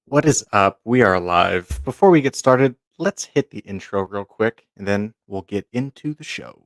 What is up? We are live. Before we get started, let's hit the intro real quick and then we'll get into the show.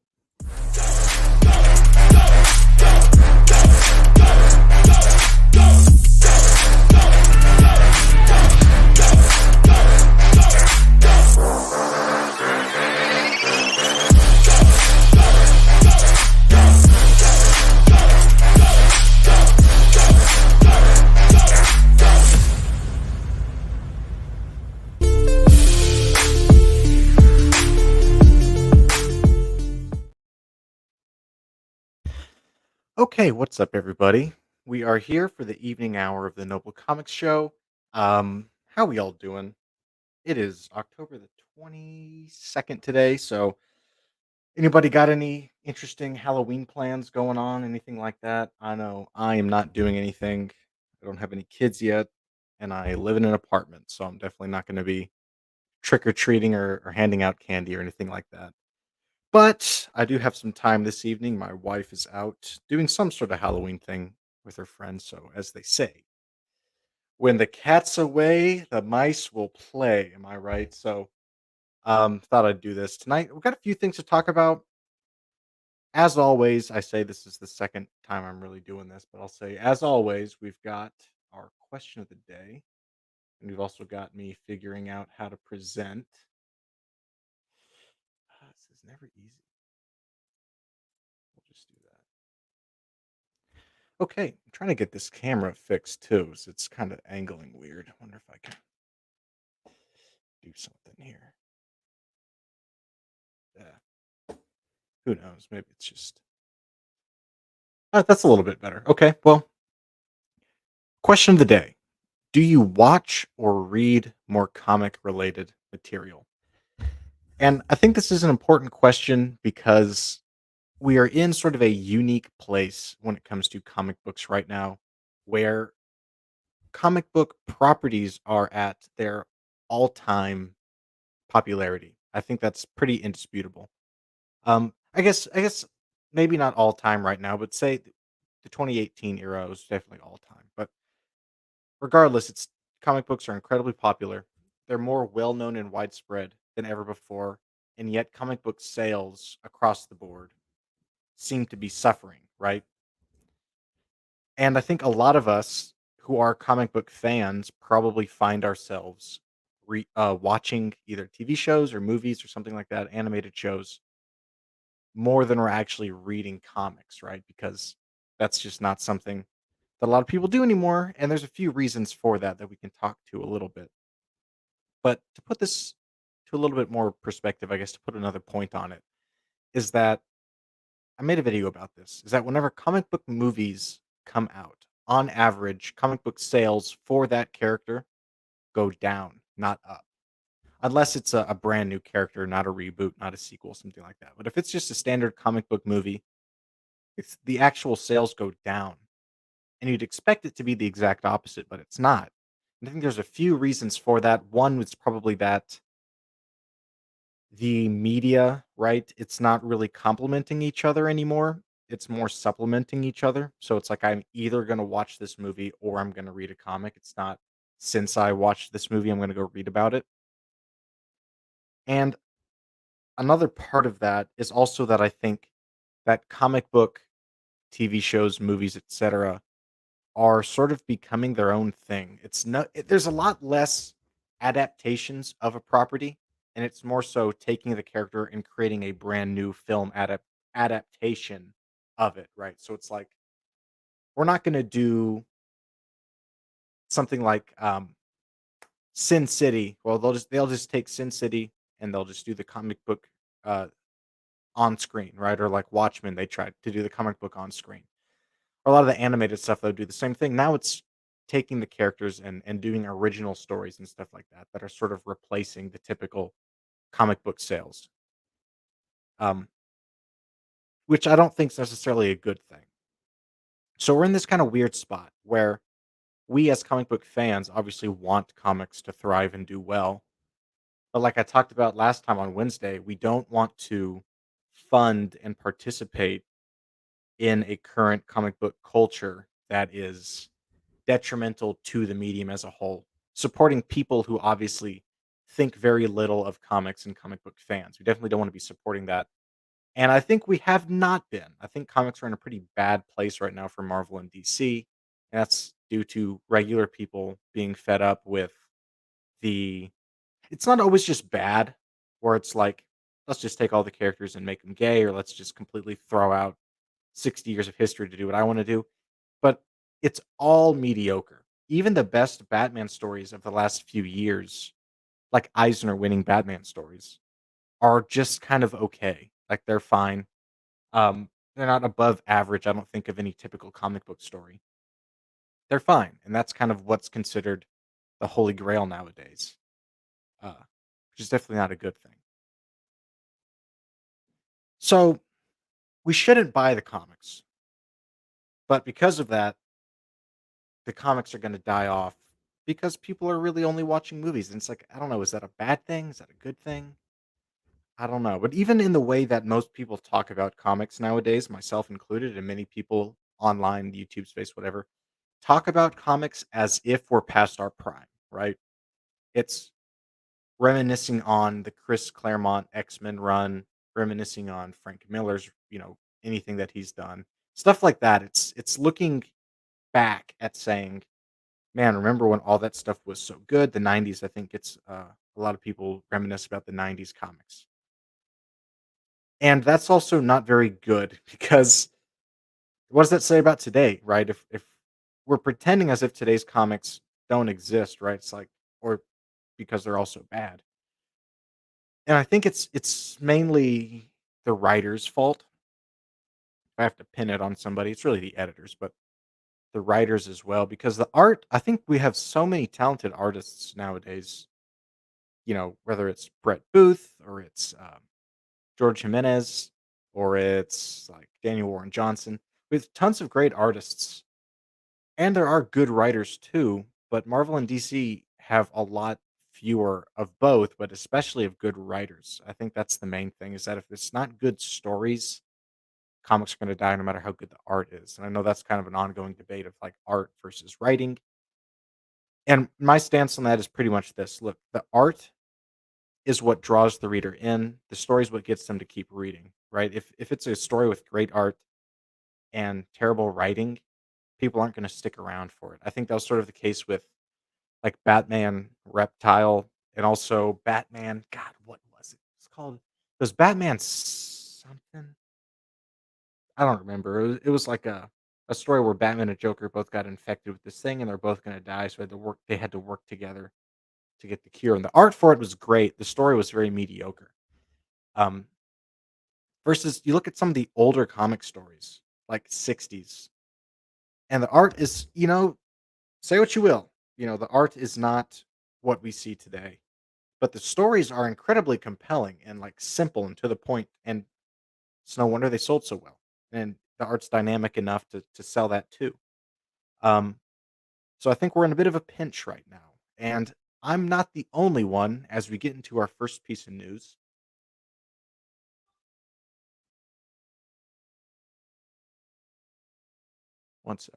Okay, what's up, everybody? We are here for the evening hour of the Noble Comics Show. How we all doing? It is October the 22nd today, so anybody got any interesting Halloween plans going on? Anything like that? I know I am not doing anything. I don't have any kids yet, and I live in an apartment, so I'm definitely not going to be trick or treating or handing out candy or anything like that. But I do have some time this evening. My wife is out doing some sort of Halloween thing with her friends. So, as they say, when the cat's away, the mice will play. Am I right? So, thought I'd do this tonight. We've got a few things to talk about. As always, I say this is the second time I'm really doing this, but I'll say, as always, we've got our question of the day, and we've also got me figuring out how to present. This is never easy. We'll just do that. Okay, I'm trying to get this camera fixed too, so it's kind of angling weird. I wonder if I can do something here. Yeah, who knows? Maybe it's just that's a little bit better. Okay, well, question of the day: do you watch or read more comic related material? And I think this is an important question because we are in sort of a unique place when it comes to comic books right now, where comic book properties are at their all time popularity. I think that's pretty indisputable. I guess maybe not all time right now, but say the 2018 era was definitely all time. But regardless, it's comic books are incredibly popular. They're more well known and widespread than ever before, and yet comic book sales across the board seem to be suffering, right? And I think a lot of us who are comic book fans probably find ourselves watching either TV shows or movies or something like that, animated shows more than we're actually reading comics, right? Because that's just not something that a lot of people do anymore, and there's a few reasons for that that we can talk to a little bit. But to put this to a little bit more perspective, I guess to put another point on it, is that I made a video about this. Is that whenever comic book movies come out, on average, comic book sales for that character go down, not up. Unless it's a brand new character, not a reboot, not a sequel, something like that. But if it's just a standard comic book movie, it's the actual sales go down, and you'd expect it to be the exact opposite, but it's not. And I think there's a few reasons for that. One was probably that the media, right? It's not really complementing each other anymore. It's more supplementing each other. So it's like I'm either going to watch this movie or I'm going to read a comic. It's not since I watched this movie, I'm going to go read about it. And another part of that is also that I think that comic book TV shows, movies, etc are sort of becoming their own thing. It's not there's a lot less adaptations of a property, and it's more so taking the character and creating a brand new film adaptation of it, right? So it's like we're not going to do something like Sin City. Well, they'll just take Sin City and they'll just do the comic book uh on screen, right? Or like Watchmen, they tried to do the comic book on screen. A lot of the animated stuff, they'll do the same thing. Now it's taking the characters and doing original stories and stuff like that, that are sort of replacing the typical comic book sales, um, which I don't think is necessarily a good thing. So we're in this kind of weird spot where we as comic book fans obviously want comics to thrive and do well. But like I talked about last time on Wednesday, we don't want to fund and participate in a current comic book culture that is detrimental to the medium as a whole. supporting people who obviously think very little of comics and comic book fans. We definitely don't want to be supporting that. And I think we have not been. I think comics are in a pretty bad place right now for Marvel and DC. And that's due to regular people being fed up with the it's not always just bad, where it's like, let's just take all the characters and make them gay, or let's just completely throw out 60 years of history to do what I want to do. But it's all mediocre. Even the best Batman stories of the last few years, like Eisner winning Batman stories, are just kind of okay. Like they're fine. They're not above average. I don't think of any typical comic book story. They're fine, and that's kind of what's considered the holy grail nowadays, which is definitely not a good thing. So we shouldn't buy the comics, but because of that, the comics are going to die off because people are really only watching movies. And it's like, I don't know, is that a bad thing? Is that a good thing? I don't know. But even in the way that most people talk about comics nowadays, myself included, and many people online, YouTube space, whatever, talk about comics as if we're past our prime, right? It's reminiscing on the Chris Claremont X-Men run, reminiscing on Frank Miller's, anything that he's done. Stuff like that. It's looking back at saying, man, remember when all that stuff was so good? The 90s, I think it's a lot of people reminisce about the 90s comics. And that's also not very good because what does that say about today, right? If we're pretending as if today's comics don't exist, right? It's like or because they're also bad. And I think it's mainly the writer's fault. If I have to pin it on somebody, it's really the editors, but the writers as well because the art, I think we have so many talented artists nowadays, whether it's Brett Booth or it's George Jimenez or it's like Daniel Warren Johnson. With tons of great artists, and there are good writers too. But Marvel and DC have a lot fewer of both, but especially of good writers. I think that's the main thing is that if it's not good stories, comics are going to die no matter how good the art is. And I know that's kind of an ongoing debate of like art versus writing. And my stance on that is pretty much this look, the art is what draws the reader in. The story is what gets them to keep reading, right? If it's a story with great art and terrible writing, people aren't going to stick around for it. I think that was sort of the case with like Batman Reptile and also Batman. God, what was it? It's called. It was Batman something. I don't remember. It was like a story where Batman and Joker both got infected with this thing and they're both going to die. So they had to work together to get the cure. And the art for it was great. The story was very mediocre. Um, Versus you look at some of the older comic stories, like 60s, and the art is, say what you will, the art is not what we see today, but the stories are incredibly compelling and like simple and to the point, and it's no wonder they sold so well. And the art's dynamic enough to sell that too. Um, so I think we're in a bit of a pinch right now, and I'm not the only one. As we get into our first piece of news, one sec.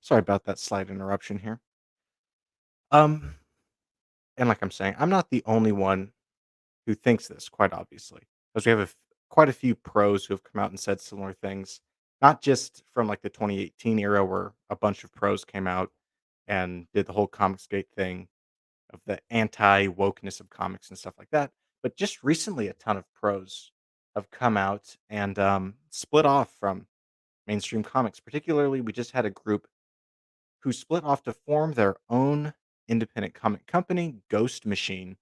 Sorry about that slight interruption here. Um, and like I'm saying, I'm not the only one who thinks this, quite obviously, because we have quite a few pros who have come out and said similar things, not just from like the 2018 era where a bunch of pros came out and did the whole Comicsgate thing of the anti wokeness of comics and stuff like that, but just recently a ton of pros have come out and split off from mainstream comics. Particularly, we just had a group who split off to form their own independent comic company, Ghost Machine.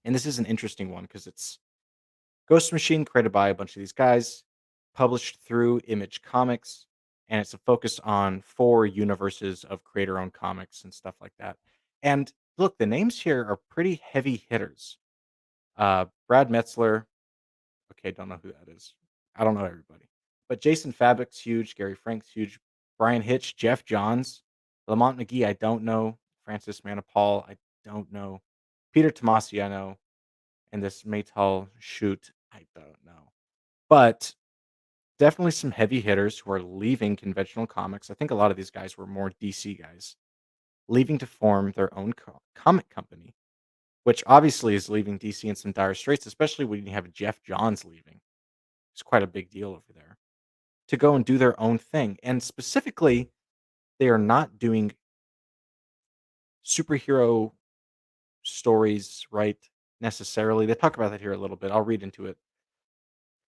And this is an interesting one because it's Ghost Machine, created by a bunch of these guys, published through Image Comics, and it's a focus on 4 universes of creator-owned comics and stuff like that. And look, the names here are pretty heavy hitters. Brad Metzler, okay, don't know who that is. I don't know everybody. But Jason Fabok's huge, Gary Frank's huge, Brian Hitch, Jeff Johns, Lamont McGee, I don't know, Francis Manapal, I don't know, Peter Tomasi, I know, and this Maytal Shoot, I don't know. But Definitely some heavy hitters who are leaving conventional comics. I think a lot of these guys were more DC guys, leaving to form their own comic company, which obviously is leaving DC in some dire straits, especially when you have Jeff Johns leaving. It's quite a big deal over there to go and do their own thing. And specifically, they are not doing superhero stories, right? Necessarily. They talk about that here a little bit. I'll read into it.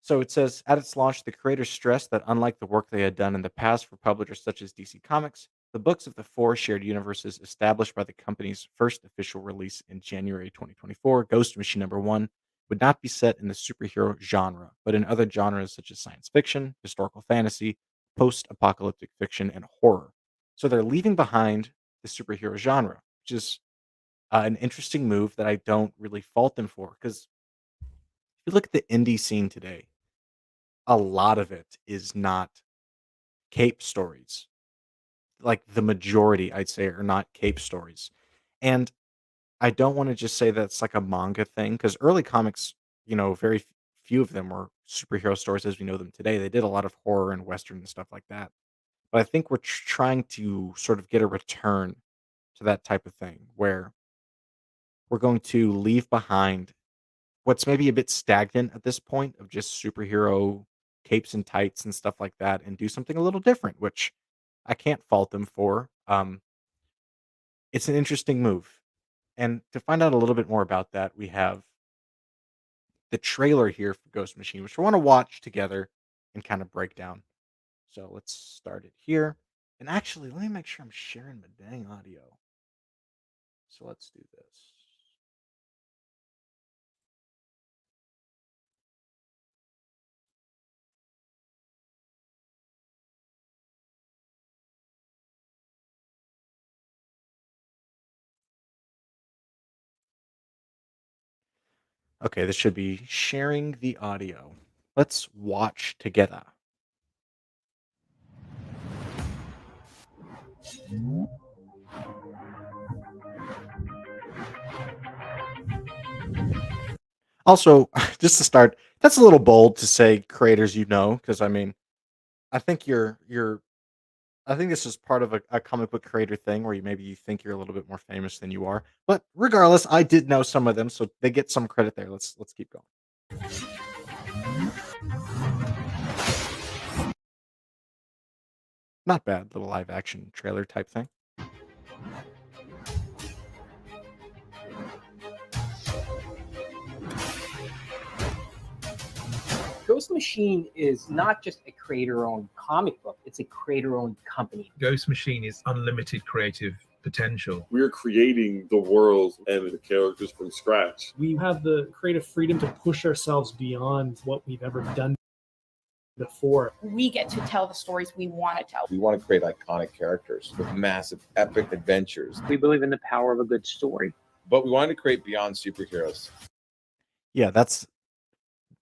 So it says, at its launch, the creators stressed that unlike the work they had done in the past for publishers such as DC Comics, the books of the four shared universes established by the company's first official release in January 2024, Ghost Machine number 1, would not be set in the superhero genre, but in other genres such as science fiction, historical fantasy, post apocalyptic fiction, and horror. So they're leaving behind the superhero genre, which is an interesting move that I don't really fault them for. Because if you look at the indie scene today, a lot of it is not cape stories. Like the majority, I'd say, are not cape stories. And I don't want to just say that's like a manga thing because early comics, very few of them were superhero stories as we know them today. They did a lot of horror and western and stuff like that. But I think we're trying to sort of get a return to that type of thing where we're going to leave behind what's maybe a bit stagnant at this point of just superhero capes and tights and stuff like that and do something a little different, which I can't fault them for. It's an interesting move. And to find out a little bit more about that, we have the trailer here for Ghost Machine, which we want to watch together and kind of break down. So let's start it here. And actually, let me make sure I'm sharing my dang audio. So let's do this. Okay, this should be sharing the audio. Let's watch together. Also, just to start, that's a little bold to say creators because I mean, I think I think this is part of a comic book creator thing where you think you're a little bit more famous than you are. But regardless, I did know some of them, so they get some credit there. Let's keep going. Not bad, little live action trailer type thing. Ghost Machine is not just a creator-owned comic book; it's a creator-owned company. Ghost Machine is unlimited creative potential. We're creating the worlds and the characters from scratch. We have the creative freedom to push ourselves beyond what we've ever done before. We get to tell the stories we want to tell. We want to create iconic characters with massive, epic adventures. We believe in the power of a good story. But we wanted to create beyond superheroes. Yeah, that's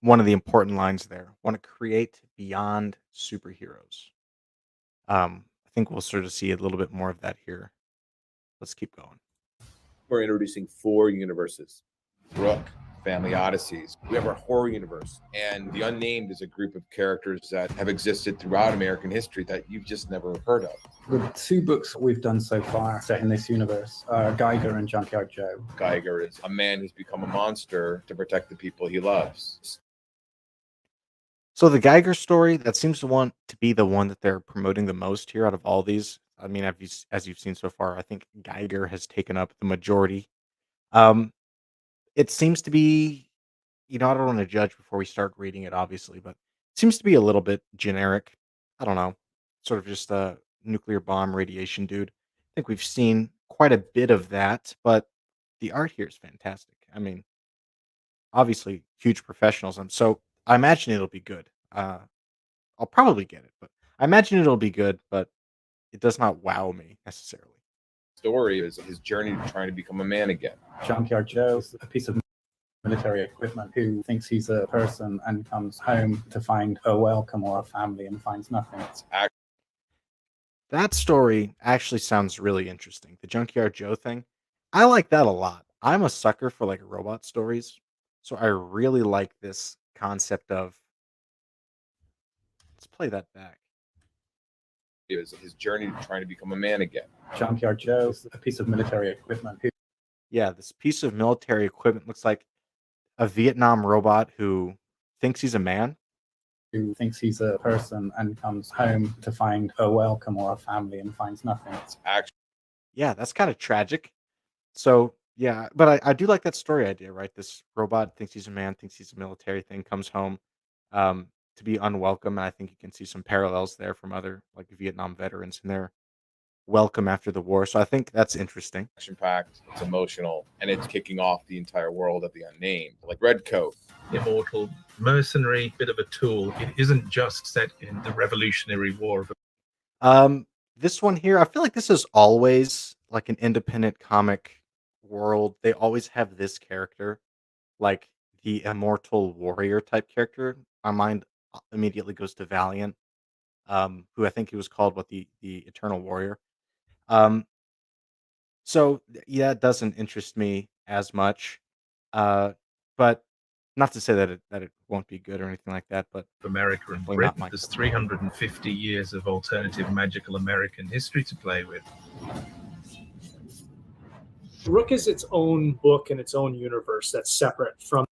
one of the important lines there. Want to create beyond superheroes. I think we'll sort of see a little bit more of that here. Let's keep going. We're introducing 4 universes. Brooke, Family Odysseys. We have our horror universe. And The Unnamed is a group of characters that have existed throughout American history that you've just never heard of. The 2 books we've done so far set in this universe are Geiger and Junkyard Joe. Geiger is a man who's become a monster to protect the people he loves. So the Geiger story, that seems to want to be the one that they're promoting the most here out of all these. I mean, as you've seen so far, I think Geiger has taken up the majority. Um, it seems to be, I don't want to judge before we start reading it, obviously, but it seems to be a little bit generic. I don't know, sort of just a nuclear bomb radiation dude. I think we've seen quite a bit of that, but the art here is fantastic. I mean, obviously, huge professionalism. So I imagine it'll be good. I'll probably get it, but I imagine it'll be good, but it does not wow me necessarily. Story is his journey to trying to become a man again. Junkyard Joe is a piece of military equipment who thinks he's a person and comes home to find a welcome or a family and finds nothing. That story actually sounds really interesting. The Junkyard Joe thing, I like that a lot. I'm a sucker for like robot stories, so I really like this concept of play that back. Is his journey to trying to become a man again. Junkyard Joe is a piece of military equipment Yeah, this piece of military equipment looks like a Vietnam robot who thinks he's a man. who thinks he's a person and comes home to find a welcome or a family and finds nothing. It's actually Yeah, that's kind of tragic. So yeah, but I do like that story idea, right? This robot thinks he's a man, thinks he's a military thing, comes home um, to be unwelcome, and I think you can see some parallels there from other like Vietnam veterans and their welcome after the war. So I think that's interesting. action-packed, it's emotional, and it's kicking off the entire world of the unnamed. Like Redcoat, Immortal, mercenary, bit of a tool. It isn't just set in the Revolutionary War. This one here, I feel like this is always like an independent comic world. They always have this character, like the immortal warrior type character. My mind immediately goes to Valiant, who I think he was called what the Eternal Warrior. Um, yeah, it doesn't interest me as much. But not to say that it won't be good or anything like that. But America and Definitely not Britain. my There's cup of tea. 350 years of alternative magical American history to play with. Rook is its own book and its own universe that's separate from.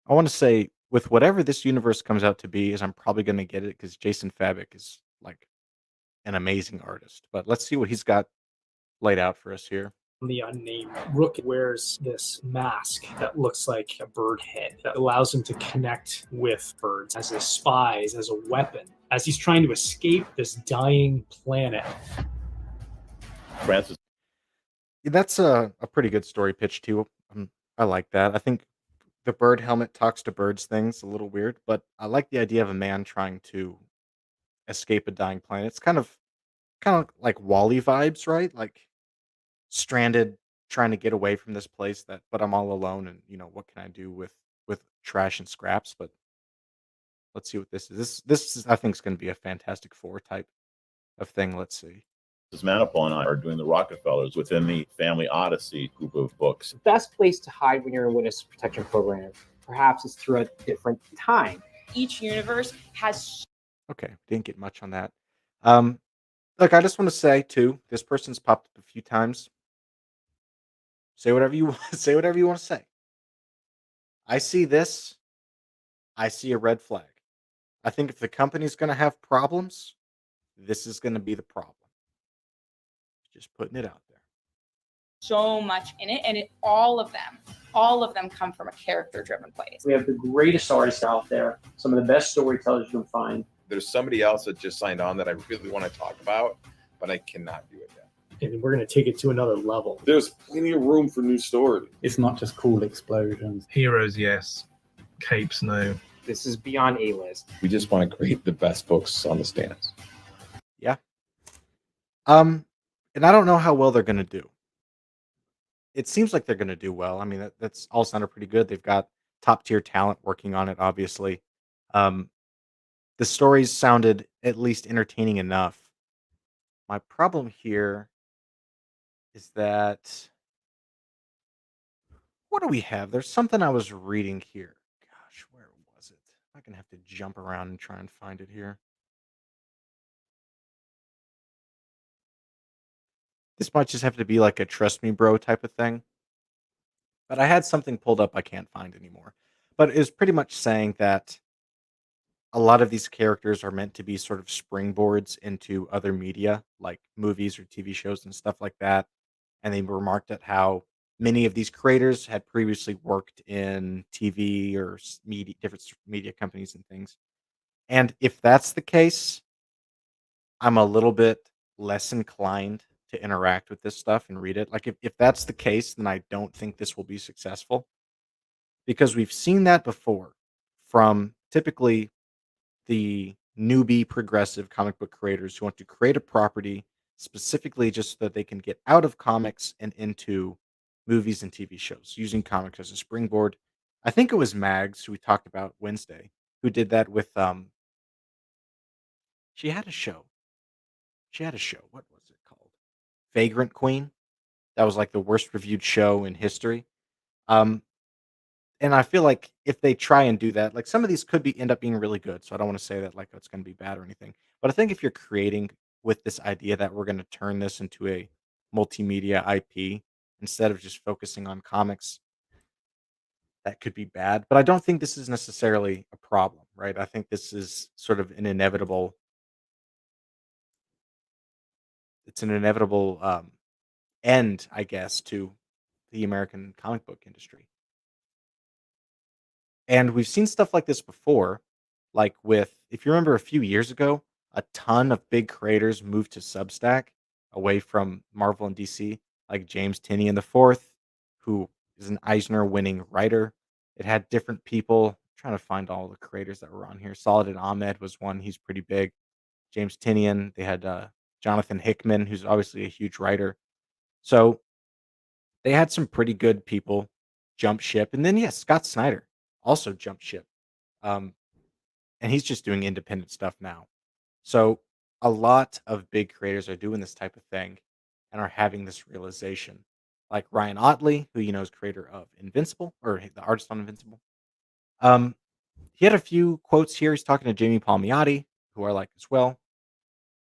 I want to say with whatever this universe comes out to be, is I'm probably going to get it because Jason Fabik is like an amazing artist. But let's see what he's got laid out for us here. The unnamed. Rook wears this mask that looks like a bird head that allows him to connect with birds as a spy, as a weapon, as he's trying to escape this dying planet. Francis. That's a pretty good story pitch too. I like that. I think the bird helmet talks to birds thing's a little weird, but I like the idea of a man trying to escape a dying planet. It's kind of like Wally vibes, right? Like stranded, trying to get away from this place but I'm all alone, and what can I do with trash and scraps? But let's see what this is. This is, I think, is going to be a Fantastic Four type of thing. Let's see. Manipul and I are doing the Rockefellers within the Family Odyssey group of books. The best place to hide when you're in a witness protection program, perhaps, is through a different time. Each universe has Okay, didn't get much on that. Look, I just want to say too, this person's popped up a few times. Say whatever you say, whatever you want to say. I see this. I see a red flag. I think if the company's going to have problems, this is going to be the problem. Just putting it out there. so much in it, and all of them come from a character-driven place. We have the greatest artists out there, some of the best storytellers you can find. there's somebody else that just signed on that I really want to talk about, but I cannot do it yet. And we're going to take it to another level. There's plenty of room for new stories. It's not just cool explosions. Heroes, yes. Capes, no. This is beyond A-list. We just want to create the best books on the stands. And I don't know how well they're going to do. It seems like they're going to do well. I mean, that's all sounded pretty good. They've got top tier talent working on it, obviously. The stories sounded at least entertaining enough. My problem here is that what do we have? There's something I was reading here. Gosh, where was it? I'm going to have to jump around and try and find it here. This might just have to be like a trust me bro type of thing. But I had something pulled up I can't find anymore. But it was pretty much saying that a lot of these characters are meant to be sort of springboards into other media, like movies or TV shows and stuff like that. And they remarked at how many of these creators had previously worked in TV or media, different media companies and things. And if that's the case, I'm a little bit less inclined to interact with this stuff and read it. Like if that's the case, then I don't think this will be successful. Because we've seen that before from typically the newbie progressive comic book creators who want to create a property specifically just so that they can get out of comics and into movies and TV shows using comics as a springboard. I think it was Mags, who we talked about Wednesday, who did that with she had a show. What was it called? Vagrant Queen. That was like the worst reviewed show in history. Um And I feel like if they try and do that, like some of these could be end up being really good. So I don't want to say that like it's going to be bad or anything. But I think if you're creating with this idea that we're going to turn this into a multimedia IP instead of just focusing on comics, that could be bad. But I don't think this is necessarily a problem, right? I think this is sort of an inevitable. It's an inevitable end, I guess, to the American comic book industry. And we've seen stuff like this before, like with, if you remember a few years ago, a ton of big creators moved to Substack away from Marvel and DC, like James Tinian the Fourth, who is an Eisner winning writer. It had different people. I'm trying to find all the creators that were on here. Saladin Ahmed was one. He's pretty big. James Tinian. They had Jonathan Hickman, who's obviously a huge writer. So they had some pretty good people jump ship. And then, yes, Scott Snyder also jumped ship. Um, and he's just doing independent stuff now. So a lot of big creators are doing this type of thing and are having this realization. Like Ryan Otley, who you know is creator of Invincible or the artist on Invincible. Um, he had a few quotes here. He's talking to Jamie Palmiotti, who I like as well.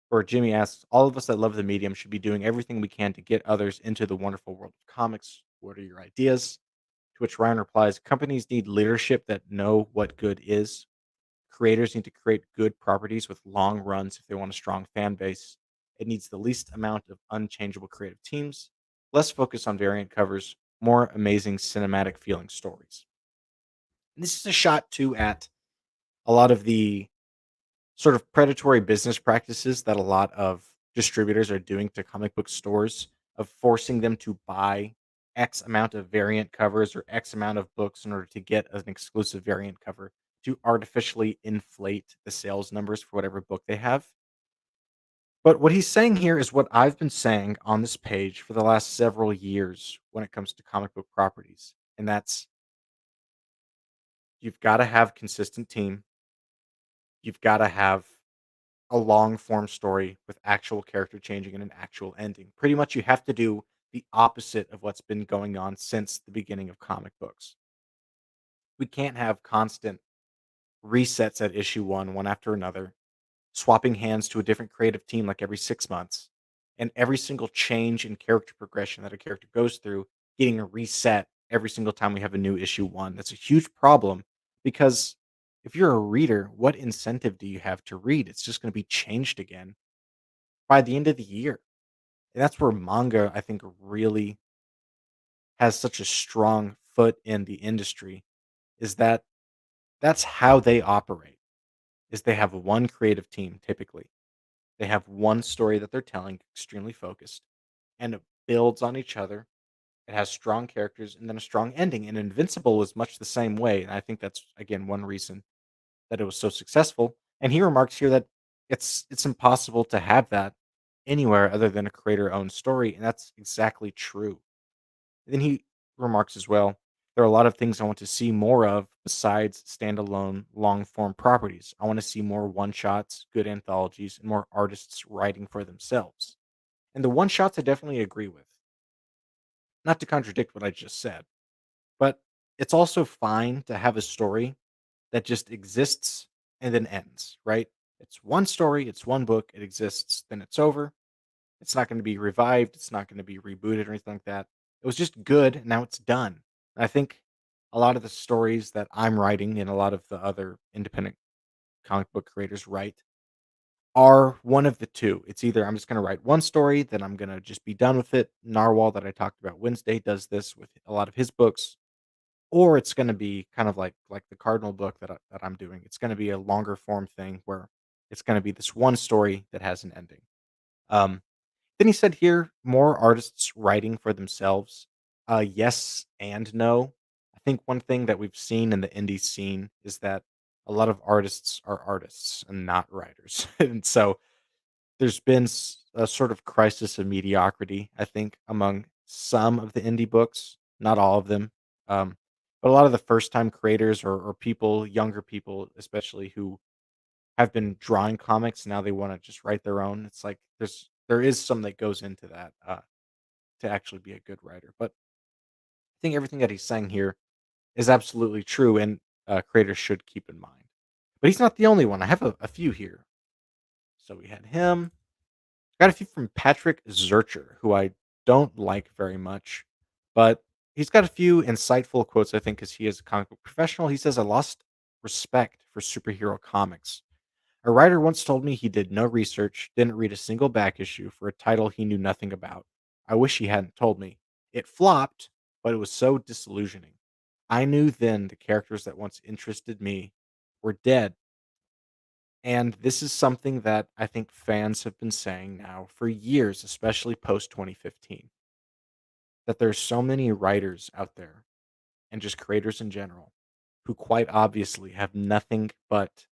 Where Jimmy asks, "All of us that love the medium should be doing everything we can to get others into the wonderful world of comics. What are your ideas?" To which Ryan replies, "Companies need leadership that know what good is. Creators need to create good properties with long runs if they want a strong fan base. It needs the least amount of unchangeable creative teams, less focus on variant covers, more amazing cinematic feeling stories." And this is a shot too at a lot of the sort of predatory business practices that a lot of distributors are doing to comic book stores of forcing them to buy X amount of variant covers or X amount of books in order to get an exclusive variant cover to artificially inflate the sales numbers for whatever book they have. But what he's saying here is what I've been saying on this page for the last several years when it comes to comic book properties. And that's you've got to have consistent team. You've got to have a long form story with actual character changing and an actual ending. Pretty much you have to do the opposite of what's been going on since the beginning of comic books. We can't have constant resets at issue one after another, swapping hands to a different creative team like every 6 months, and every single change in character progression that a character goes through getting a reset every single time we have a new issue one. That's a huge problem because if you're a reader, what incentive do you have to read? It's just going to be changed again by the end of the year. And that's where manga, I think, really has such a strong foot in the industry is that that's how they operate. Is they have one creative team typically. They have one story that they're telling, extremely focused, and it builds on each other. It has strong characters and then a strong ending. And Invincible is much the same way. And I think that's again one reason that it was so successful. And he remarks here that it's impossible to have that anywhere other than a creator owned story, and that's exactly true. Then he remarks as well, there are a lot of things I want to see more of besides standalone long form properties. I want to see more one shots, good anthologies, and more artists writing for themselves. And the one shots I definitely agree with. Not to contradict what I just said, but it's also fine to have a story that just exists and then ends, right? It's one story, it's one book, it exists, then it's over. It's not going to be revived, it's not going to be rebooted or anything like that. It was just good, and now it's done. And I think a lot of the stories that I'm writing and a lot of the other independent comic book creators write are one of the two. It's either I'm just going to write one story, then I'm going to just be done with it. Narwhal, that I talked about Wednesday, does this with a lot of his books, or it's going to be kind of like the Cardinal book that I'm doing. It's going to be a longer form thing where it's going to be this one story that has an ending. Um, then he said here, more artists writing for themselves. Yes and no. I think one thing that we've seen in the indie scene is that a lot of artists are artists and not writers, and so there's been a sort of crisis of mediocrity, I think, among some of the indie books, not all of them. Um, but a lot of the first time creators or people, younger people especially, who have been drawing comics, now they want to just write their own. It's like there is some that goes into that to actually be a good writer. But I think everything that he's saying here is absolutely true, and creators should keep in mind. But he's not the only one. I have a few here. So we had him. Got a few from Patrick Zurcher, who I don't like very much, but he's got a few insightful quotes, I think, because he is a comic book professional. He says, I lost respect for superhero comics. A writer once told me he did no research, didn't read a single back issue for a title he knew nothing about. I wish he hadn't told me. It flopped, but it was so disillusioning. I knew then the characters that once interested me were dead. And this is something that I think fans have been saying now for years, especially post 2015, that there's so many writers out there and just creators in general who quite obviously have nothing but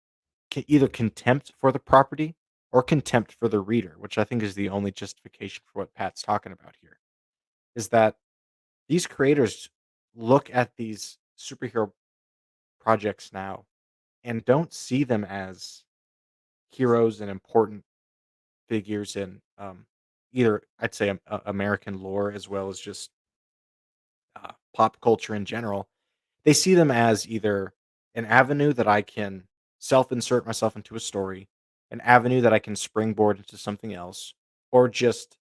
either contempt for the property or contempt for the reader, which I think is the only justification for what Pat's talking about here. Is that these creators look at these superhero projects now and don't see them as heroes and important figures in either, I'd say, American lore as well as just pop culture in general. They see them as either an avenue that I can self insert myself into a story, an avenue that I can springboard into something else, or just,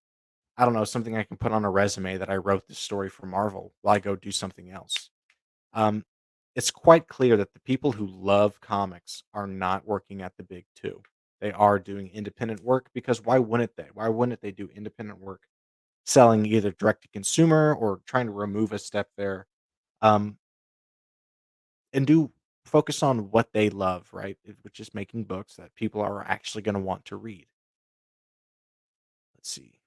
I don't know, something I can put on a resume that I wrote this story for Marvel while I go do something else. Um, it's quite clear that the people who love comics are not working at the big two. They are doing independent work because why wouldn't they? Why wouldn't they do independent work selling either direct to consumer or trying to remove a step there? Um, and do focus on what they love, right? Which is making books that people are actually going to want to read. Let's see.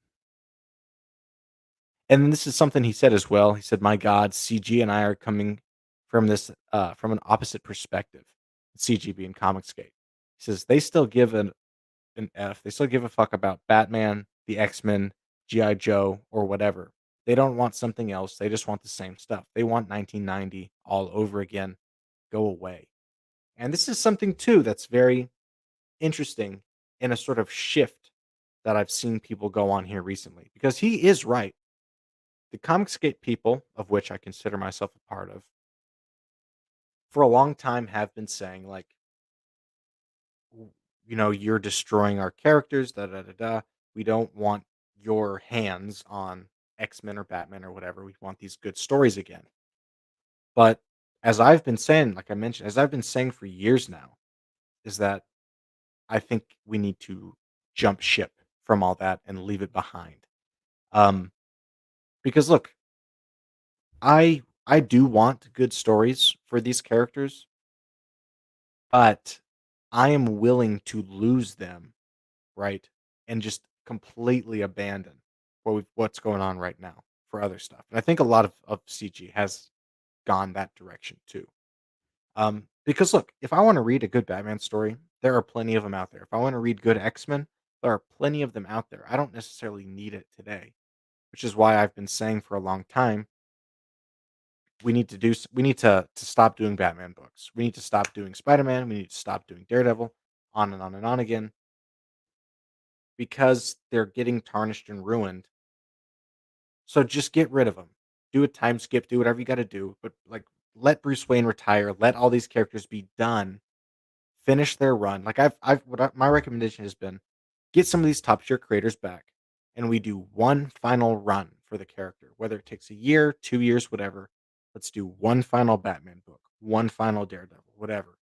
And then this is something he said as well. He said, "My God, CG and I are coming from this from an opposite perspective. CG being Comicsgate." He says they still give an F. They still give a fuck about Batman, the X-Men, GI Joe, or whatever. They don't want something else. They just want the same stuff. They want 1990 all over again. Go away. And this is something too that's very interesting in a sort of shift that I've seen people go on here recently because he is right. The Comicsgate people, of which I consider myself a part of, for a long time have been saying like, you're destroying our characters, da da da da. We don't want your hands on X-Men or Batman or whatever. We want these good stories again. But as I've been saying, like I mentioned, as I've been saying for years now, is that I think we need to jump ship from all that and leave it behind. Um, because look, I do want good stories for these characters, but I am willing to lose them, right? And just completely abandon what's going on right now for other stuff. And I think a lot of CG has gone that direction too. Because look, if I want to read a good Batman story, there are plenty of them out there. If I want to read good X-Men, there are plenty of them out there. I don't necessarily need it today, which is why I've been saying for a long time we need to stop doing Batman books. We need to stop doing Spider-Man. We need to stop doing Daredevil, on and on and on again, because they're getting tarnished and ruined. So just get rid of them. Do a time skip. Do whatever you got to do. But like, let Bruce Wayne retire. Let all these characters be done. Finish their run. Like my recommendation has been, get some of these top tier creators back, and we do one final run for the character. Whether it takes a year, 2 years, whatever. Let's do one final Batman book, one final Daredevil, whatever,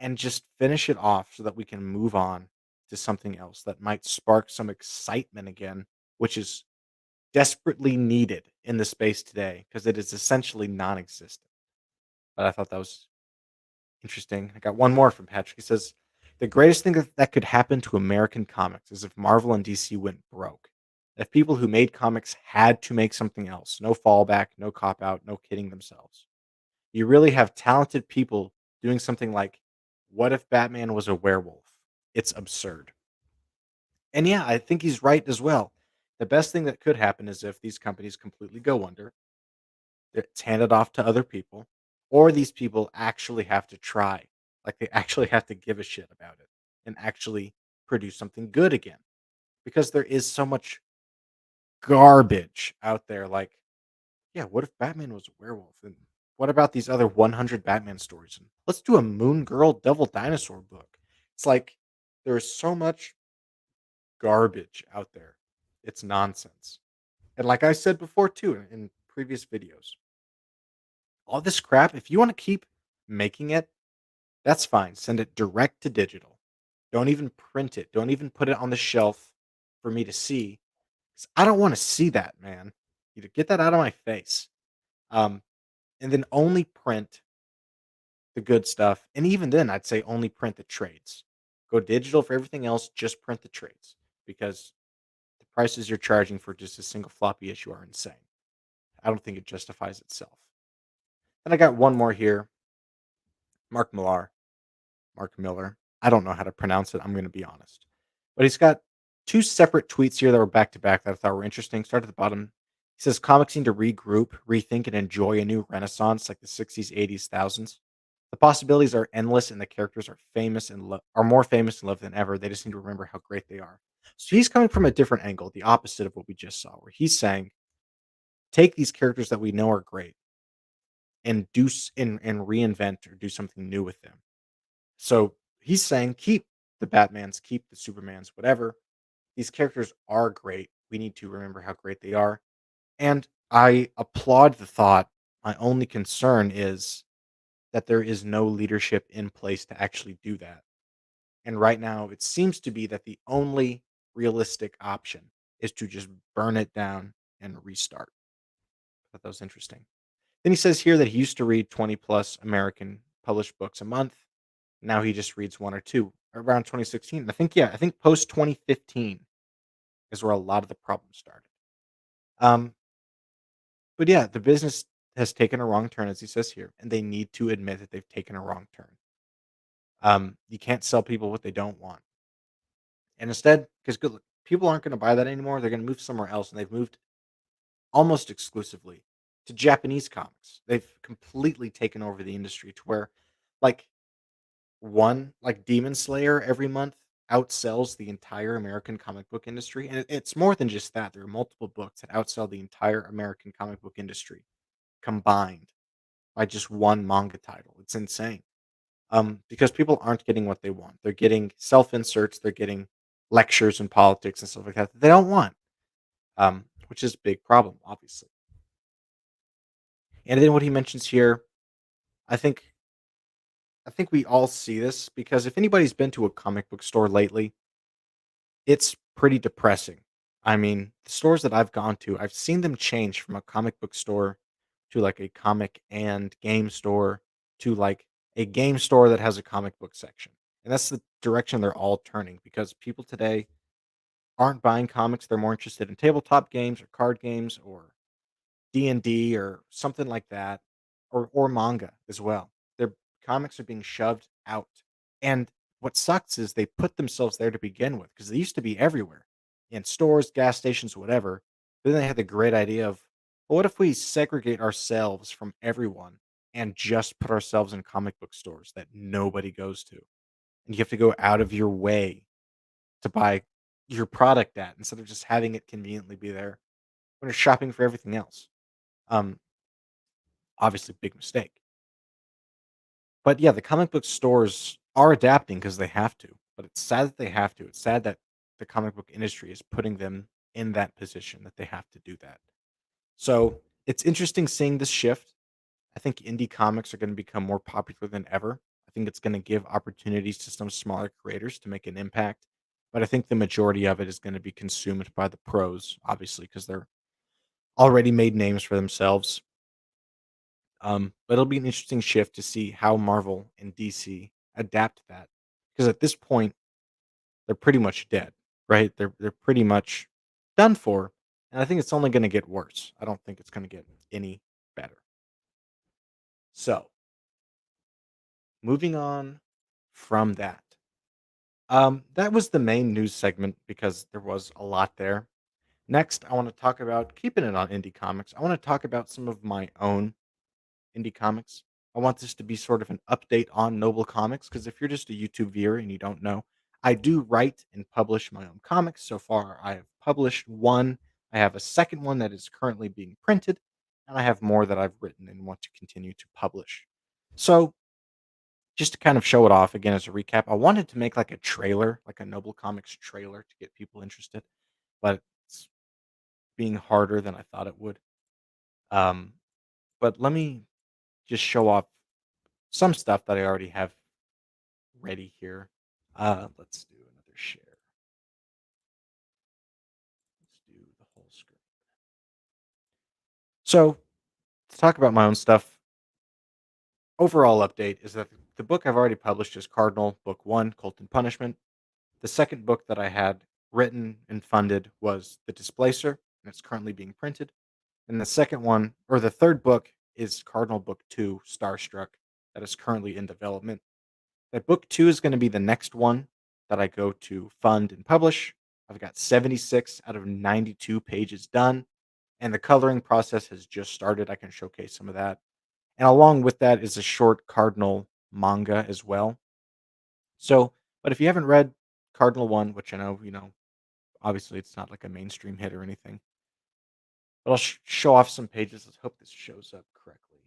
and just finish it off so that we can move on to something else that might spark some excitement again, which is desperately needed in the space today because it is essentially non-existent. But I thought that was interesting. I got one more from Patrick. He says, the greatest thing that could happen to American comics is if Marvel and DC went broke. If people who made comics had to make something else, no fallback, no cop out, no kidding themselves. You really have talented people doing something like, what if Batman was a werewolf? It's absurd. And yeah, I think he's right as well. The best thing that could happen is if these companies completely go under, it's handed off to other people, or these people actually have to try. Like they actually have to give a shit about it and actually produce something good again. Because there is so much garbage out there. Like, yeah, what if Batman was a werewolf? And what about these other 100 Batman stories? And let's do a Moon Girl Devil Dinosaur book. It's like there's so much garbage out there. It's nonsense. And like I said before too in previous videos, all this crap, if you want to keep making it, that's fine. Send it direct to digital. Don't even print it. Don't even put it on the shelf for me to see. 'Cause I don't want to see that, man. You get that out of my face. Um, and then only print the good stuff. And even then, I'd say only print the trades. Go digital for everything else. Just print the trades because the prices you're charging for just a single floppy issue are insane. I don't think it justifies itself. And I got one more here. Mark Millar. Mark Miller. I don't know how to pronounce it. I'm going to be honest. But he's got two separate tweets here that were back to back that I thought were interesting. Start at the bottom. He says comics need to regroup, rethink, and enjoy a new renaissance like the 60s, 80s, thousands. The possibilities are endless, and the characters are famous and are more famous and loved than ever. They just need to remember how great they are. So he's coming from a different angle, the opposite of what we just saw, where he's saying, take these characters that we know are great and and reinvent or do something new with them. So he's saying keep the Batmans, keep the Supermans, whatever. These characters are great. We need to remember how great they are. And I applaud the thought. My only concern is that there is no leadership in place to actually do that. And right now, it seems to be that the only realistic option is to just burn it down and restart. I thought that was interesting. Then he says here that he used to read 20 plus American published books a month. Now he just reads one or two around 2016. I think post 2015 is where a lot of the problems started. Um, but yeah, the business has taken a wrong turn, as he says here, and they need to admit that they've taken a wrong turn. You can't sell people what they don't want. And instead, because good look, people aren't going to buy that anymore, they're going to move somewhere else, and they've moved almost exclusively to Japanese comics. They've completely taken over the industry to where, like, like Demon Slayer every month outsells the entire American comic book industry. And it's more than just that. There are multiple books that outsell the entire American comic book industry combined by just one manga title. It's insane. Because people aren't getting what they want. They're getting self-inserts, they're getting lectures and politics and stuff like that they don't want. Which is a big problem, obviously. And then what he mentions here, I think we all see this because if anybody's been to a comic book store lately, it's pretty depressing. I mean, the stores that I've gone to, I've seen them change from a comic book store to like a comic and game store to like a game store that has a comic book section. And that's the direction they're all turning because people today aren't buying comics. They're more interested in tabletop games or card games or D&D or something like that or manga as well. Their comics are being shoved out. And what sucks is they put themselves there to begin with because they used to be everywhere in stores, gas stations, whatever. Then they had the great idea of, well, what if we segregate ourselves from everyone and just put ourselves in comic book stores that nobody goes to? And you have to go out of your way to buy your product at instead of just having it conveniently be there when you're shopping for everything else. Um, Obviously, big mistake. But yeah, the comic book stores are adapting because they have to. But it's sad that they have to. It's sad that the comic book industry is putting them in that position that they have to do that. So it's interesting seeing this shift. I think indie comics are going to become more popular than ever. I think it's going to give opportunities to some smaller creators to make an impact. But I think the majority of it is going to be consumed by the pros, obviously, because they're already made names for themselves. But it'll be an interesting shift to see how Marvel and DC adapt to that. Because at this point, they're pretty much dead, right? They're pretty much done for. And I think it's only going to get worse. I don't think it's going to get any better. So, moving on from that. That was the main news segment because there was a lot there. Next, I want to talk about keeping it on indie comics. I want to talk about some of my own indie comics. I want this to be sort of an update on Noble Comics because if you're just a YouTube viewer and you don't know, I do write and publish my own comics. So far, I have published one. I have a second one that is currently being printed. and I have more that I've written and want to continue to publish. So, just to kind of show it off again as a recap, I wanted to make like a trailer, like a Noble Comics trailer to get people interested, but it's being harder than I thought it would. Um, but let me just show off some stuff that I already have ready here. Let's do another share. Let's do the whole screen. So, to talk about my own stuff, overall update is that the book I've already published is Cardinal Book 1, Cult and Punishment. The second book that I had written and funded was The Displacer, and it's currently being printed. And the second one, or the third book, is Cardinal Book 2, Starstruck, that is currently in development. That book 2 is going to be the next one that I go to fund and publish. I've got 76 out of 92 pages done, and the coloring process has just started. I can showcase some of that. And along with that is a short Cardinal manga as well. So, but if you haven't read Cardinal 1, which I know, obviously it's not like a mainstream hit or anything, but I'll show off some pages. Let's hope this shows up correctly.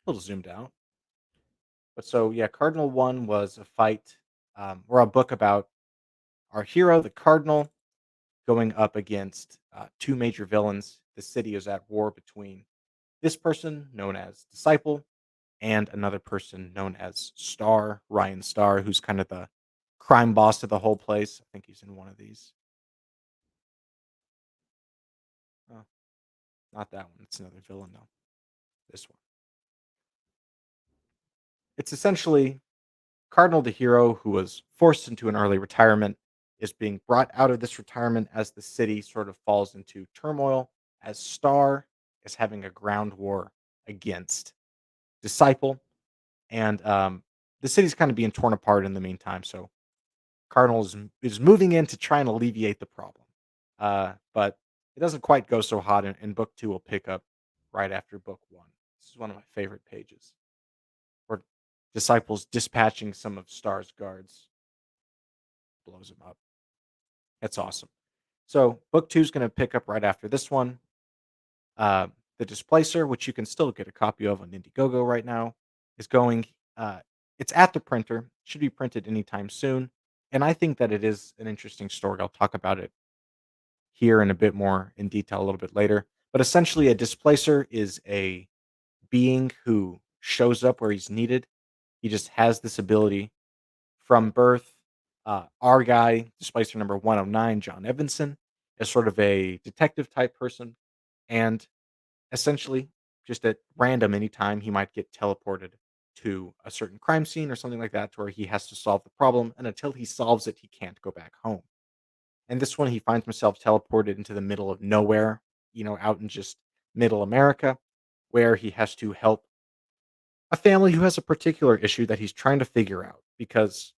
A little zoomed out. But so, yeah, Cardinal 1 was a fight or a book about our hero, the Cardinal, going up against two major villains. The city is at war between this person, known as Disciple, and another person known as Star, Ryan Star, who's kind of the crime boss of the whole place. I think he's in one of these. Oh, not that one. It's another villain, though. This one. It's essentially Cardinal, the hero who was forced into an early retirement, is being brought out of this retirement as the city sort of falls into turmoil, as Star is having a ground war against Disciple. And the city's kind of being torn apart in the meantime. So Cardinal is moving in to try and alleviate the problem. But it doesn't quite go so hot, and book 2 will pick up right after book 1. This is one of my favorite pages. Where Disciples dispatching some of Star's guards blows him up. That's awesome. So book 2 is going to pick up right after this one. The Displacer, which you can still get a copy of on Indiegogo right now, is going. It's at the printer. Should be printed anytime soon. And I think that it is an interesting story. I'll talk about it here in a bit more in detail a little bit later. But essentially, a Displacer is a being who shows up where he's needed. He just has this ability from birth. Our guy, Displacer number 109, John Evanson, is sort of a detective type person. And essentially, just at random anytime, he might get teleported to a certain crime scene or something like that to where he has to solve the problem. And until he solves it, he can't go back home. And this one, he finds himself teleported into the middle of nowhere, out in just middle America, where he has to help a family who has a particular issue that he's trying to figure out because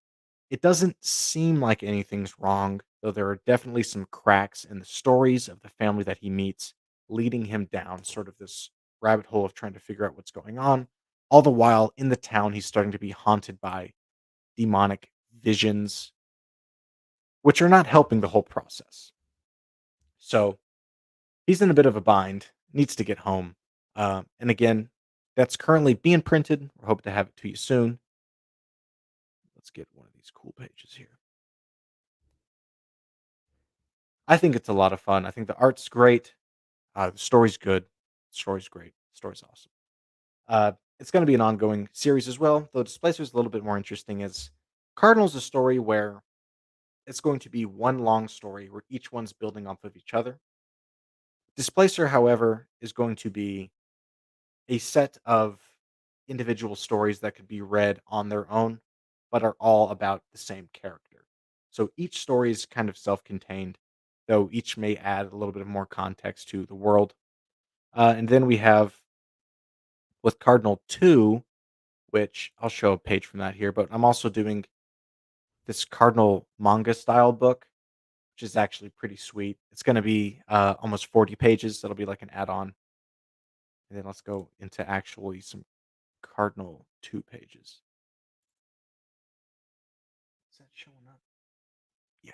it doesn't seem like anything's wrong, though there are definitely some cracks in the stories of the family that he meets, leading him down sort of this rabbit hole of trying to figure out what's going on. All the while in the town, he's starting to be haunted by demonic visions, which are not helping the whole process. So he's in a bit of a bind, needs to get home. And again, that's currently being printed. We hope to have it to you soon. Let's get one of these cool pages here. I think it's a lot of fun. I think the art's great. The story's good. The story's great. The story's awesome. It's going to be an ongoing series as well, though Displacer is a little bit more interesting. As Cardinal's a story where it's going to be one long story where each one's building off of each other. Displacer, however, is going to be a set of individual stories that could be read on their own, but are all about the same character. So each story is kind of self contained, though each may add a little bit of more context to the world. And then we have with Cardinal 2, which I'll show a page from that here, but I'm also doing this Cardinal manga style book, which is actually pretty sweet. It's going to be almost 40 pages. That'll be like an add on. And then let's go into actually some Cardinal 2 pages. Is that showing up? Yeah.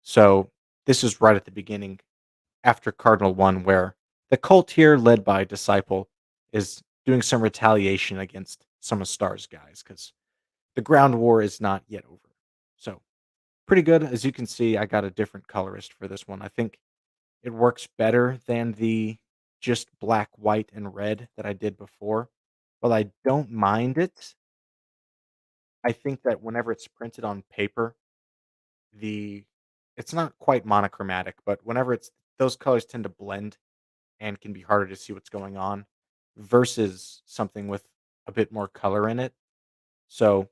So this is right at the beginning after Cardinal 1, where the cult here, led by Disciple, is doing some retaliation against some of Star's guys because the ground war is not yet over. So, pretty good. As you can see, I got a different colorist for this one. I think it works better than the just black, white, and red that I did before. While I don't mind it, I think that whenever it's printed on paper, the it's not quite monochromatic, but whenever it's those colors tend to blend and can be harder to see what's going on versus something with a bit more color in it. So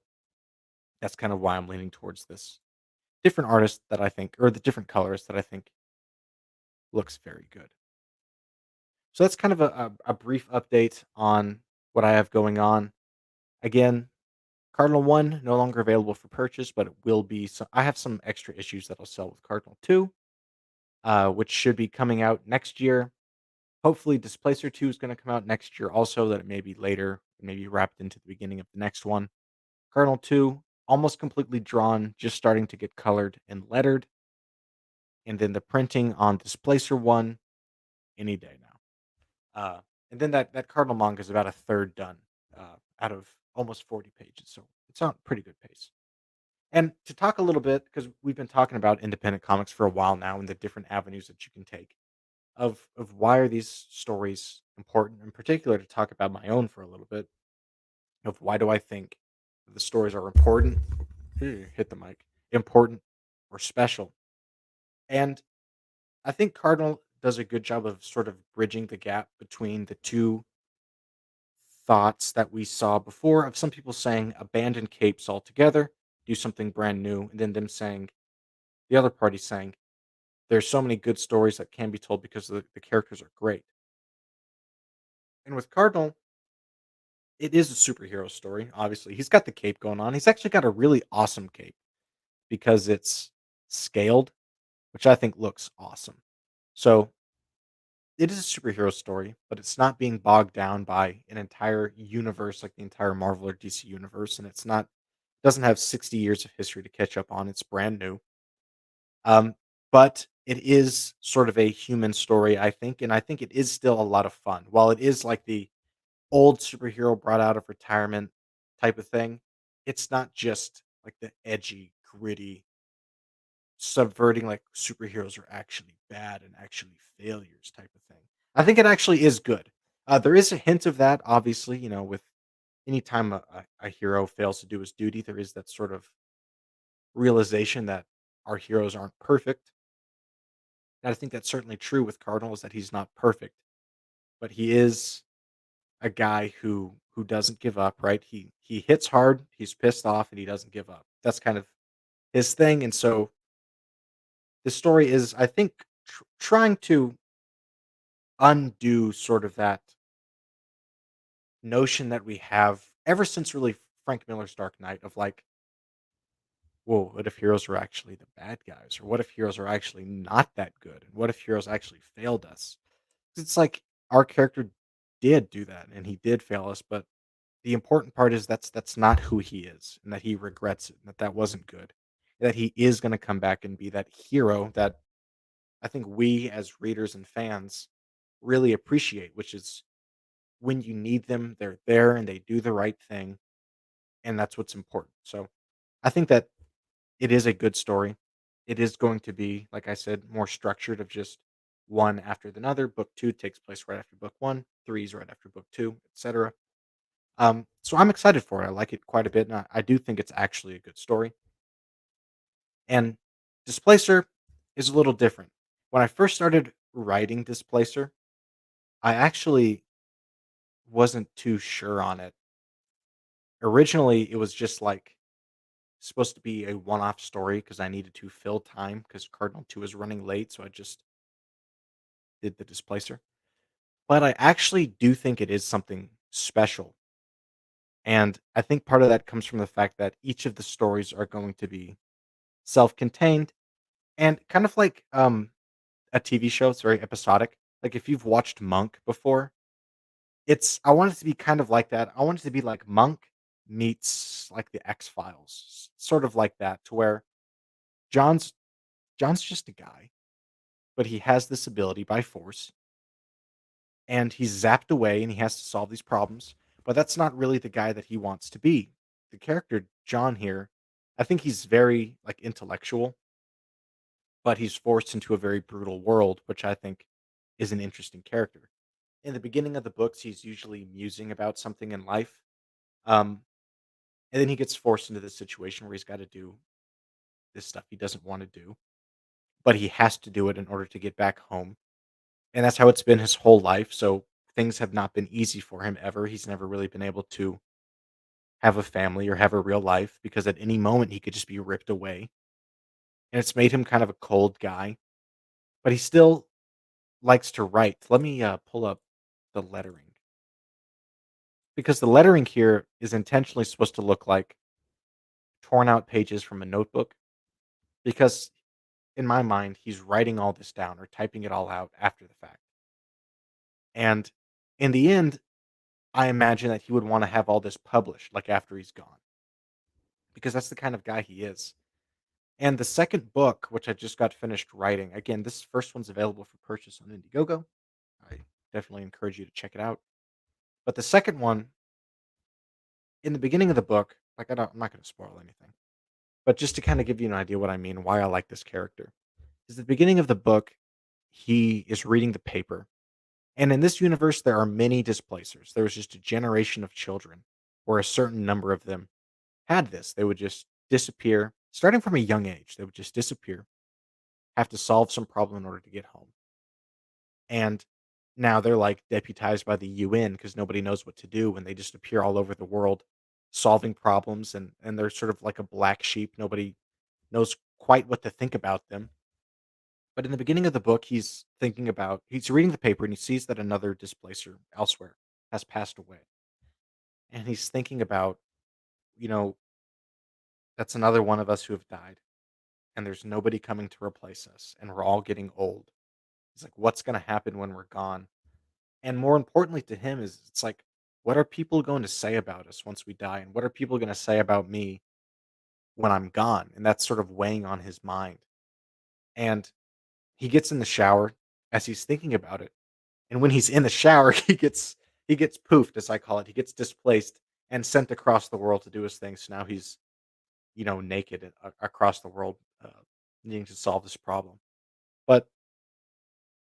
that's kind of why I'm leaning towards this different artist that I think, or the different colorist that I think looks very good. So that's kind of a brief update on what I have going on. Again, Cardinal 1 no longer available for purchase, but it will be. So I have some extra issues that I'll sell with Cardinal 2, which should be coming out next year. Hopefully, Displacer 2 is going to come out next year also, that it may be later, maybe wrapped into the beginning of the next one. Cardinal 2, almost completely drawn, just starting to get colored and lettered. And then the printing on Displacer 1 any day now. And then that Cardinal manga is about a third done out of almost 40 pages. So it's on pretty good pace. And to talk a little bit, because we've been talking about independent comics for a while now and the different avenues that you can take of why are these stories important, in particular to talk about my own for a little bit, of why do I think the stories are important, hit the mic, important or special. And I think Cardinal does a good job of sort of bridging the gap between the two thoughts that we saw before of some people saying abandon capes altogether, do something brand new, and then them saying, the other party saying, there's so many good stories that can be told because the characters are great. And with Cardinal, it is a superhero story, obviously. He's got the cape going on. He's actually got a really awesome cape because it's scaled, which I think looks awesome. So it is a superhero story, but it's not being bogged down by an entire universe like the entire Marvel or DC universe, and it's not doesn't have 60 years of history to catch up on. It's brand new. But it is sort of a human story, I think, and I think it is still a lot of fun. While it is like the old superhero brought out of retirement type of thing, it's not just like the edgy, gritty, subverting like superheroes are actually bad and actually failures type of thing. I think it actually is good. There is a hint of that, obviously, with any time a hero fails to do his duty, there is that sort of realization that our heroes aren't perfect. And I think that's certainly true with Cardinal, is that he's not perfect, but he is a guy who doesn't give up, right? He hits hard, he's pissed off, and he doesn't give up. That's kind of his thing. And so the story is, I think, trying to undo sort of that notion that we have ever since really Frank Miller's Dark Knight of like, whoa, what if heroes are actually the bad guys? Or what if heroes are actually not that good? And what if heroes actually failed us? It's like our character did do that and he did fail us, but the important part is that's not who he is, and that he regrets it, and that wasn't good. That he is going to come back and be that hero that I think we as readers and fans really appreciate, which is when you need them, they're there and they do the right thing, and that's what's important. So I think that it is a good story. It is going to be, like I said, more structured of just one after the other. Book two takes place right after book one, three is right after book two, etc. So I'm excited for it. I like it quite a bit, and I do think it's actually a good story. And Displacer is a little different. When I first started writing Displacer, I actually wasn't too sure on it. Originally, it was just like supposed to be a one-off story because I needed to fill time because Cardinal 2 was running late, so I just did the Displacer. But I actually do think it is something special. And I think part of that comes from the fact that each of the stories are going to be self-contained and kind of like a TV show. It's very episodic. Like if you've watched Monk before, I want it to be kind of like that. I want it to be like Monk meets like the X Files, sort of like that, to where John's John's just a guy, but he has this ability by force, and he's zapped away, and he has to solve these problems. But that's not really the guy that he wants to be. The character John here, I think he's very like intellectual, but he's forced into a very brutal world, which I think is an interesting character. In the beginning of the books, he's usually musing about something in life. Um, and then he gets forced into this situation where he's got to do this stuff he doesn't want to do, but he has to do it in order to get back home. And that's how it's been his whole life. So things have not been easy for him ever. He's never really been able to have a family or have a real life because at any moment he could just be ripped away. And it's made him kind of a cold guy, but he still likes to write. Let me pull up the lettering because the lettering here is intentionally supposed to look like torn out pages from a notebook because in my mind he's writing all this down or typing it all out after the fact. And in the end, I imagine that he would want to have all this published like after he's gone because that's the kind of guy he is. And the second book, which I just got finished writing, again, this first one's available for purchase on Indiegogo. I definitely encourage you to check it out. But the second one, in the beginning of the book, like I'm not going to spoil anything, but just to kind of give you an idea what I mean, why I like this character, is the beginning of the book, he is reading the paper. And in this universe, there are many displacers. There was just a generation of children where a certain number of them had this. They would just disappear, starting from a young age. They would just disappear, have to solve some problem in order to get home. And now they're like deputized by the UN because nobody knows what to do and they just appear all over the world solving problems and they're sort of like a black sheep. Nobody knows quite what to think about them. But in the beginning of the book, he's reading the paper and he sees that another displacer elsewhere has passed away. And he's thinking about, you know, that's another one of us who have died and there's nobody coming to replace us and we're all getting old. He's like, what's going to happen when we're gone? And more importantly to him is it's like, what are people going to say about us once we die? And what are people going to say about me when I'm gone? And that's sort of weighing on his mind. And he gets in the shower as he's thinking about it. And when he's in the shower, he gets poofed, as I call it. He gets displaced and sent across the world to do his thing. So now he's, naked across the world, needing to solve this problem. But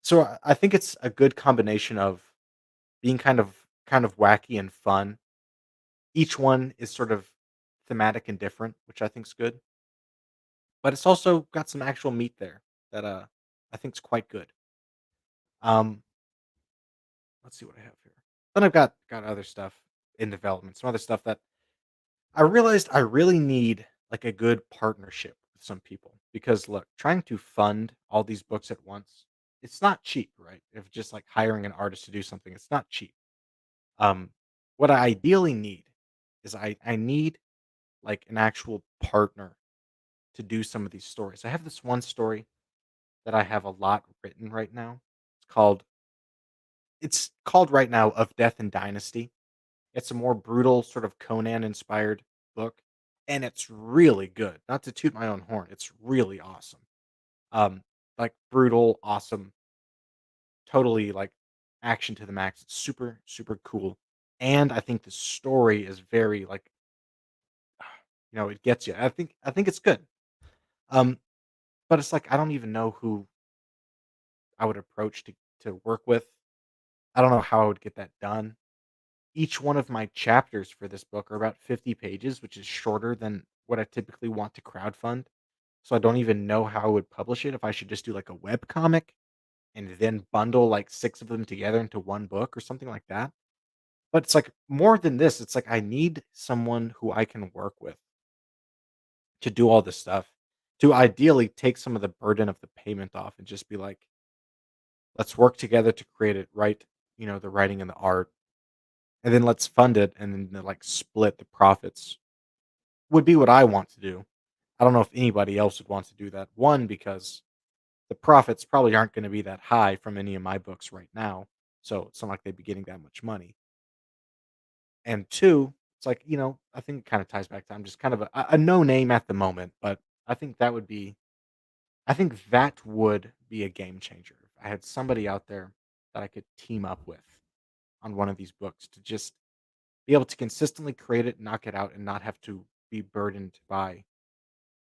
so I think it's a good combination of being kind of wacky and fun. Each one is sort of thematic and different, which I think's good. But it's also got some actual meat there that I think's quite good. Um, let's see what I have here. Then I've got other stuff in development, some other stuff that I realized I really need like a good partnership with some people because look, trying to fund all these books at once, it's not cheap, right? If just like hiring an artist to do something, it's not cheap. Um, what I ideally need is I need like an actual partner to do some of these stories. I have this one story that I have a lot written right now. It's called it's called right now Of Death and Dynasty. It's a more brutal sort of Conan inspired book and it's really good. Not to toot my own horn, it's really awesome. Um like brutal, awesome, totally like action to the max. It's super super cool. And I think the story is very like it gets you. I think it's good. Um but it's like I don't even know who I would approach to work with. I don't know how I would get that done. Each one of my chapters for this book are about 50 pages, which is shorter than what I typically want to crowdfund. So I don't even know how I would publish it if I should just do like a web comic and then bundle like 6 of them together into one book or something like that. But it's like more than this, it's like I need someone who I can work with to do all this stuff, to ideally take some of the burden of the payment off and just be like, let's work together to create it, right? The writing and the art, and then let's fund it and then like split the profits would be what I want to do. I don't know if anybody else would want to do that. One, because the profits probably aren't going to be that high from any of my books right now. So it's not like they'd be getting that much money. And two, it's like, I think it kind of ties back to I'm just kind of a no name at the moment, but I think that would be I think that would be a game changer. If I had somebody out there that I could team up with on one of these books to just be able to consistently create it, knock it out, and not have to be burdened by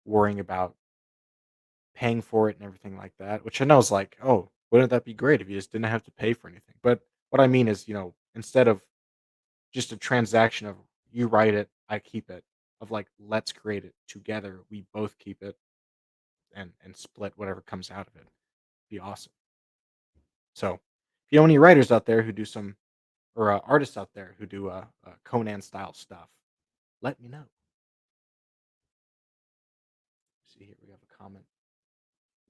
worrying about paying for it and everything like that. Which I know is like, oh, wouldn't that be great if you just didn't have to pay for anything? But what I mean is, instead of just a transaction of you write it, I keep it, of like let's create it together, we both keep it and split whatever comes out of it. Be awesome. So, if you know any writers out there who do some, or artists out there who do Conan style stuff, let me know. See here, we have a comment.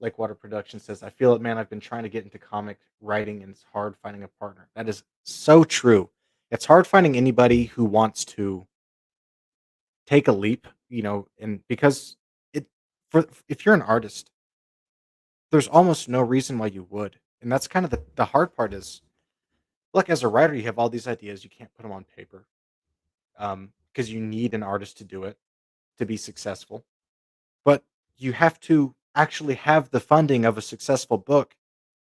Lakewater Production says, "I feel it, man. I've been trying to get into comic writing, and it's hard finding a partner." That is so true. It's hard finding anybody who wants to take a leap, and because it for if you're an artist, there's almost no reason why you would. And that's kind of the hard part is, look, as a writer, you have all these ideas, you can't put them on paper. Because you need an artist to do it to be successful. But you have to actually have the funding of a successful book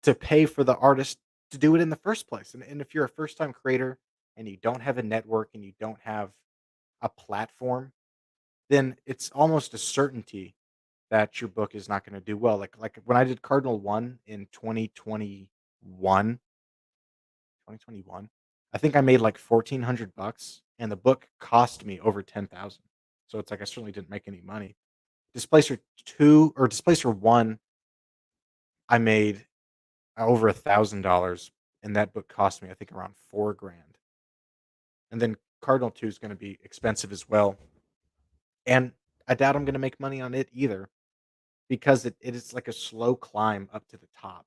to pay for the artist to do it in the first place. And if you're a first time creator and you don't have a network and you don't have a platform, then it's almost a certainty that your book is not going to do well. Like when I did Cardinal One in 2021, I think I made like $1,400, and the book cost me over 10,000. So it's like I certainly didn't make any money. Displacer two or Displacer one, I made over $1,000, and that book cost me I think around 4 grand. And then Cardinal Two is going to be expensive as well, and I doubt I'm going to make money on it either because it is like a slow climb up to the top.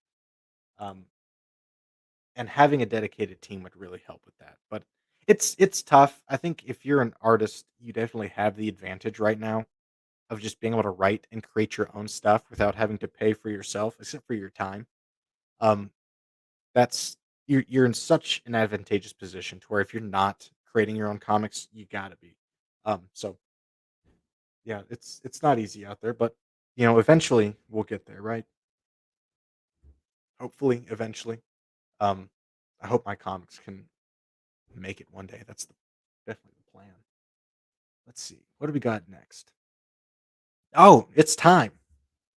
Um, and having a dedicated team would really help with that. But it's tough. I think if you're an artist, you definitely have the advantage right now of just being able to write and create your own stuff without having to pay for yourself, except for your time. Um, that's you're in such an advantageous position to where if you're not creating your own comics, you gotta be. So yeah, it's not easy out there, but eventually we'll get there, right? Hopefully, eventually. Um, I hope my comics can make it one day. That's definitely the plan. Let's see. What do we got next? Oh, it's time,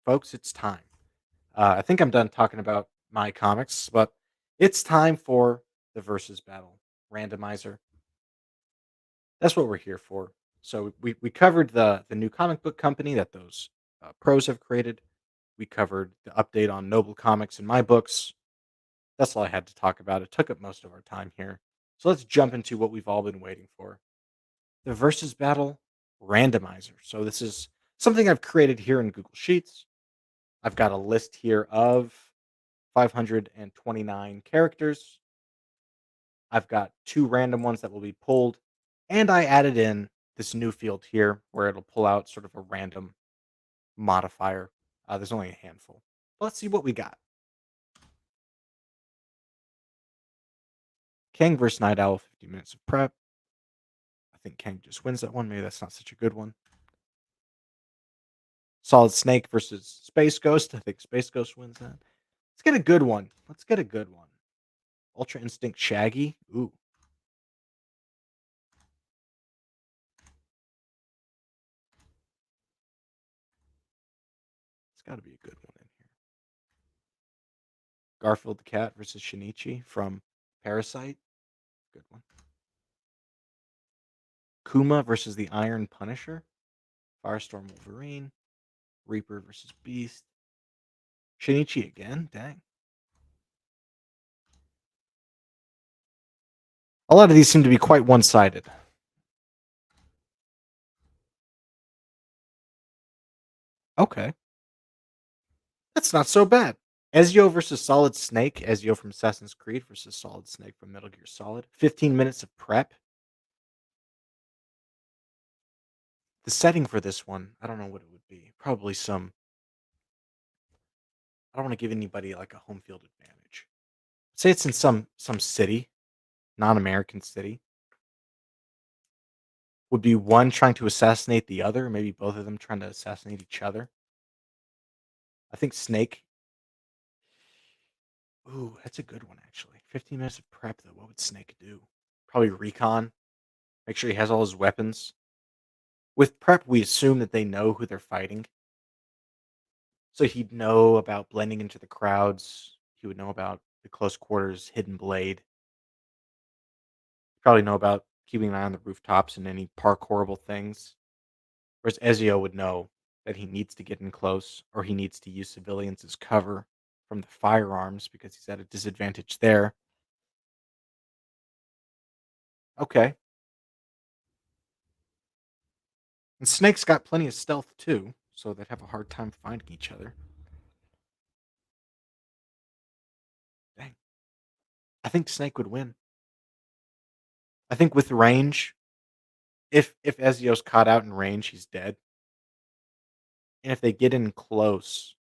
folks. It's time. I think I'm done talking about my comics, but it's time for the versus battle randomizer. That's what we're here for. So we covered the new comic book company that those pros have created. We covered the update on Noble Comics and my books. That's all I had to talk about. It took up most of our time here. So let's jump into what we've all been waiting for, the versus battle randomizer. So this is something I've created here in Google Sheets. I've got a list here of 529 characters. I've got 2 random ones that will be pulled, and I added in this new field here where it'll pull out sort of a random modifier. There's only a handful. But let's see what we got. Kang versus Night Owl, 50 minutes of prep. I think Kang just wins that one. Maybe that's not such a good one. Solid Snake versus Space Ghost. I think Space Ghost wins that. Let's get a good one. Ultra Instinct Shaggy. Ooh. It's got to be a good one in here. Garfield the Cat versus Shinichi from Parasite. Good one. Kuma versus the Iron Punisher. Firestorm Wolverine. Reaper versus Beast. Shinichi again? Dang. A lot of these seem to be quite one-sided. Okay. That's not so bad. Ezio versus Solid Snake. Ezio from Assassin's Creed versus Solid Snake from Metal Gear Solid. 15 minutes of prep. The setting for this one, I don't know what it would be. Probably some... I don't want to give anybody like a home field advantage. Say it's in some city, non-American city. Would be one trying to assassinate the other, maybe both of them trying to assassinate each other. I think Snake. Ooh, that's a good one actually. 15 minutes of prep though. What would Snake do? Probably recon. Make sure he has all his weapons. With prep, we assume that they know who they're fighting. So he'd know about blending into the crowds. He would know about the close quarters hidden blade. Probably know about keeping an eye on the rooftops and any parkourable things. Whereas Ezio would know that he needs to get in close or he needs to use civilians as cover from the firearms because he's at a disadvantage there. Okay. And Snake's got plenty of stealth too, so they'd have a hard time finding each other. Dang. I think Snake would win. I think with range, if Ezio's caught out in range, he's dead. And if they get in close,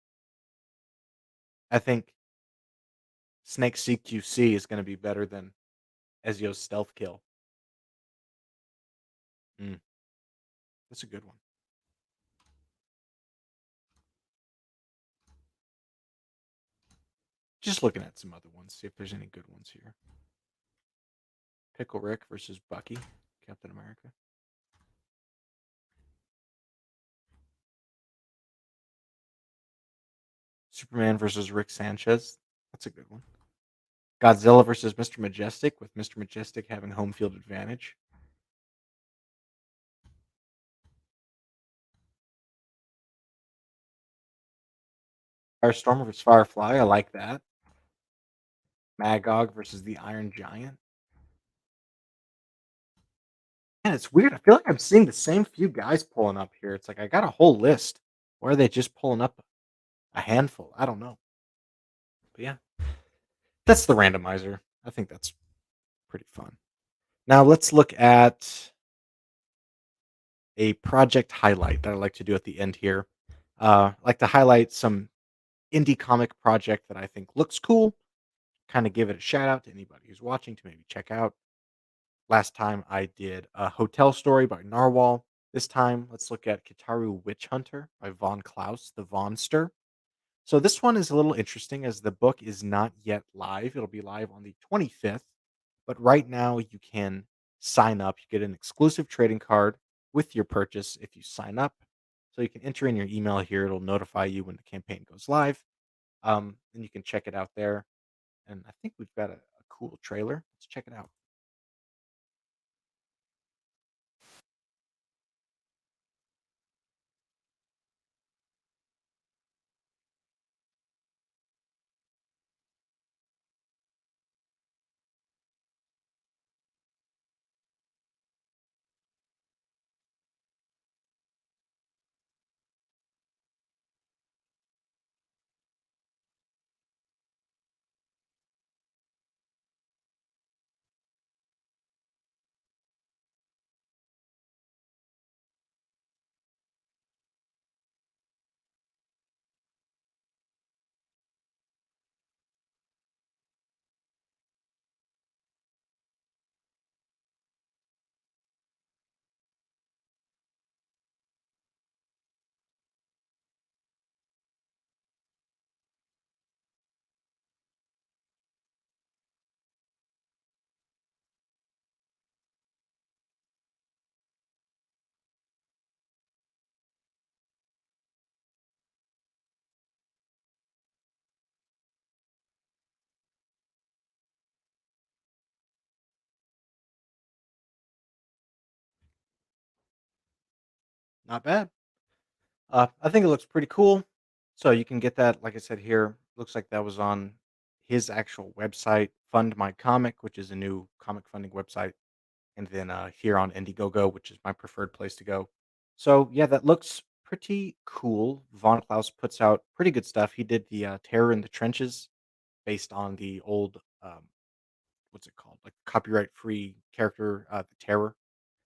I think Snake's CQC is going to be better than Ezio's stealth kill. Mm, that's a good one. Just looking at some other ones, see if there's any good ones here. Pickle Rick versus Bucky, Captain America. Superman versus Rick Sanchez. That's a good one. Godzilla versus Mr. Majestic, with Mr. Majestic having home field advantage. Firestorm versus Firefly. I like that. Magog versus the Iron Giant. Man, it's weird. I feel like I'm seeing the same few guys pulling up here. It's like I got a whole list. Or are they just pulling up a handful? I don't know. But yeah, that's the randomizer. I think that's pretty fun. Now let's look at a project highlight that I like to do at the end here. I like to highlight some indie comic project that I think looks cool. Kind of give it a shout out to anybody who's watching to maybe check out. Last time I did a Hotel Story by Narwhal. This time, let's look at Kitaru Witch Hunter by Von Klaus, the Vonster. So this one is a little interesting as the book is not yet live. It'll be live on the 25th, but right now you can sign up. You get an exclusive trading card with your purchase if you sign up. So you can enter in your email here. It'll notify you when the campaign goes live. And you can check it out there. And I think we've got a cool trailer. Let's check it out. Not bad. I think it looks pretty cool. So you can get that, like I said here. Looks like that was on his actual website, Fund My Comic, which is a new comic funding website, and then here on Indiegogo, which is my preferred place to go. So yeah, that looks pretty cool. Von Klaus puts out pretty good stuff. He did the Terror in the Trenches, based on the old what's it called, like copyright free character, the Terror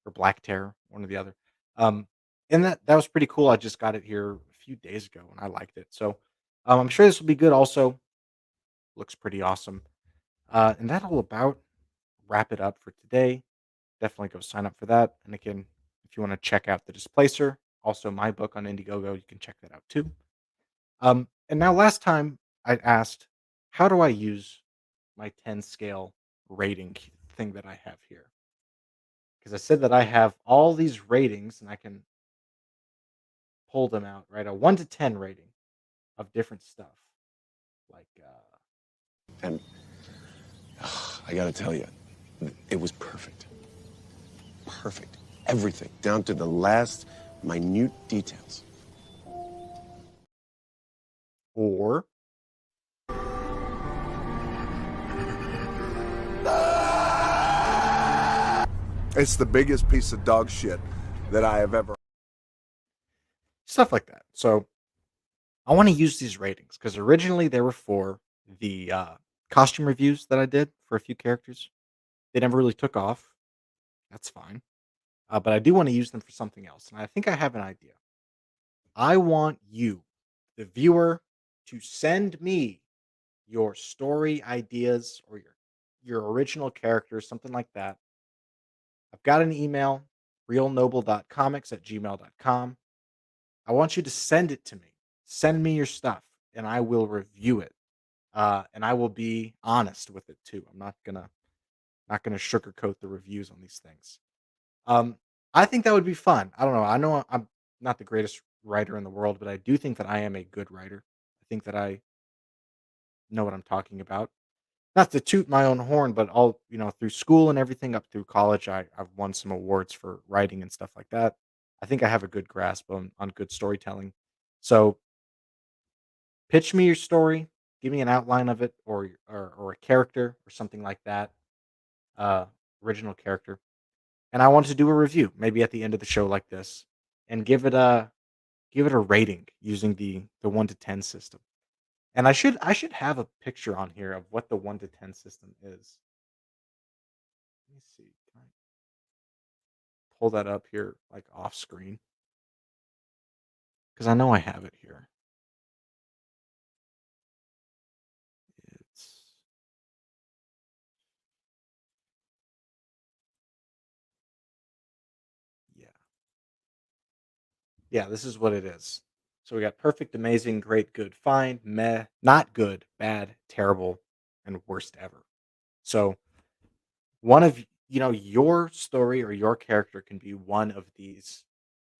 or Black Terror, one or the other. Um, and that was pretty cool. I just got it here a few days ago, and I liked it. So I'm sure this will be good. Also, looks pretty awesome. And that'll about wrap it up for today. Definitely go sign up for that. And again, if you want to check out the Displacer, also my book on Indiegogo, you can check that out too. And now last time I asked, how do I use my 10 scale rating thing that I have here? Because I said that I have all these ratings and I can pull them out, right? A 1 to 10 rating of different stuff. Like, And I got to tell you, it was perfect. Perfect. Everything, down to the last minute details. or It's the biggest piece of dog shit that I have ever. stuff like that. So I want to use these ratings because originally they were for the costume reviews that I did for a few characters. They never really took off. That's fine. But I do want to use them for something else. And I think I have an idea. I want you, the viewer, to send me your story ideas or your original characters, something like that. I've got an email, realnoble.comics@gmail.com. I want you to send it to me. Send me your stuff, and I will review it. And I will be honest with it too. I'm not gonna sugarcoat the reviews on these things. Um, I think that would be fun. I don't know. I know I'm not the greatest writer in the world, but I do think that I am a good writer. I think that I know what I'm talking about. Not to toot my own horn, but all through school and everything up through college, I've won some awards for writing and stuff like that. I think I have a good grasp on good storytelling. So pitch me your story, give me an outline of it, or a character or something like that, uh, original character, and I want to do a review, maybe at the end of the show like this, and give it a rating using the 1 to 10 system. And I should have a picture on here of what the 1 to 10 system is. Let me see. Can I pull that up here like off screen? Because I know I have it here. It's yeah. Yeah, this is what it is. So we got perfect, amazing, great, good, fine, meh, not good, bad, terrible, and worst ever. So one of your story or your character can be one of these.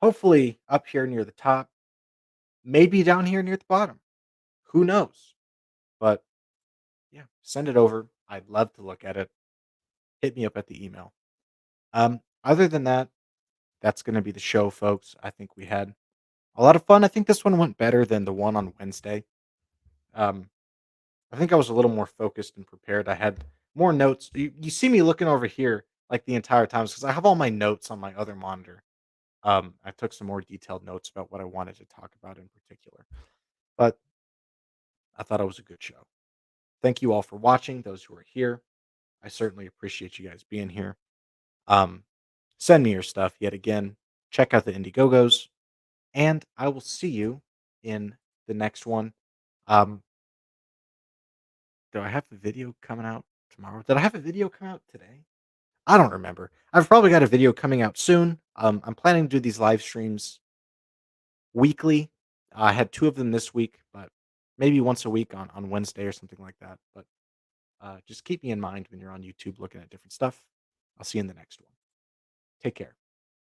Hopefully up here near the top, maybe down here near the bottom. Who knows? But yeah, send it over. I'd love to look at it. Hit me up at the email. Other than that, that's going to be the show, folks. I think we had a lot of fun. I think this one went better than the one on Wednesday. Um, I think I was a little more focused and prepared. I had more notes. You see me looking over here like the entire time because I have all my notes on my other monitor. I took some more detailed notes about what I wanted to talk about in particular. But I thought it was a good show. Thank you all for watching, those who are here. I certainly appreciate you guys being here. Um, Send me your stuff yet again. Check out the Indiegogos, and I will see you in the next one. Um, do I have the video coming out tomorrow? Did I have a video come out today? I don't remember. I've probably got a video coming out soon. I'm planning to do these live streams weekly. I had 2 of them this week, but maybe once a week on Wednesday or something like that. But just keep me in mind when you're on YouTube looking at different stuff. I'll see you in the next one. Take care.